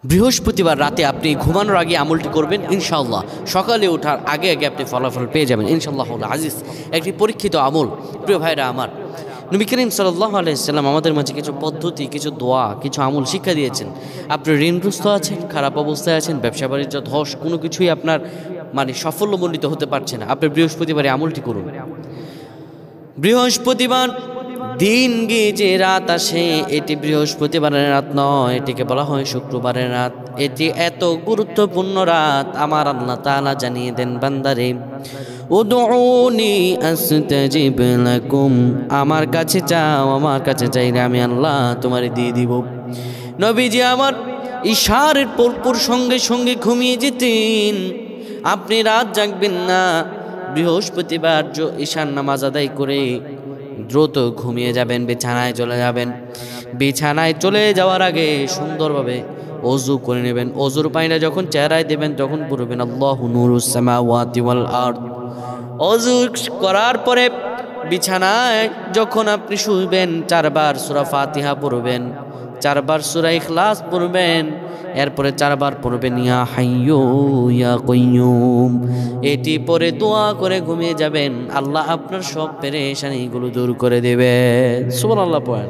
বৃহস্পতিবার রাতে আপনি ঘুমানোর আগে আমলটি করবেন ইনশাআল্লাহ। সকালে ওঠার আগে আগে আপনি ফলাফল পেয়ে যাবেন ইনশাআল্লাহ আজিজ। একটি পরীক্ষিত আমল। প্রিয় ভাইরা আমার, নবী করিম সাল্লাল্লাহু আলাইহি সাল্লাম আমাদের মাঝে কিছু পদ্ধতি, কিছু দোয়া, কিছু আমল শিক্ষা দিয়েছেন। আপনি ঋণগ্রস্ত আছেন, খারাপ অবস্থায় আছেন, ব্যবসা বাণিজ্য ধস, কোনো কিছুই আপনার সাফল্যমণ্ডিত হতে পারছে না, আপনি বৃহস্পতিবারে আমলটি করুন। বৃহস্পতিবার দিন গিয়ে যে রাত আসে, এটি বৃহস্পতিবারের রাত নয়, এটিকে বলা হয় শুক্রবারের রাত। এটি এত গুরুত্বপূর্ণ রাত, আমার আল্লাহ তাআলা জানিয়ে দেন, বান্দারে উদউনি আস্তাজিব লাকুম, আমার কাছে চাও, আমার কাছে চাইলে আমি আল্লাহ তোমারে দিয়ে দিব। নবীজি আমার ইশারের পরপর সঙ্গে সঙ্গে ঘুমিয়ে যেতেন। আপনি রাত জাগবেন না, বৃহস্পতিবার ঈশার নামাজ আদায় করে দ্রুত ঘুমিয়ে যাবেন, বিছানায় চলে যাবেন। বিছানায় চলে যাওয়ার আগে সুন্দরভাবে ওযু করে নেবেন। ওযুর পানিটা যখন চেহারায় দেবেন তখন পড়বেন আল্লাহু নূরুস সামাওয়াতি ওয়াল আরদ। ওযু করার পরে বিছানায় যখন আপনি শুবেন 4 বার সূরা ফাতিহা পড়বেন, 4 বার সূরা ইখলাস পড়বেন, এরপরে 4 বার পড়বেন ইয়া হাইয়্যু ইয়া কাইয়্যুম। এটি পরে দোয়া করে ঘুমিয়ে যাবেন, আল্লাহ আপনার সব পেরেশানিগুলো দূর করে দেবেন। সুবহানাল্লাহ পড়েন।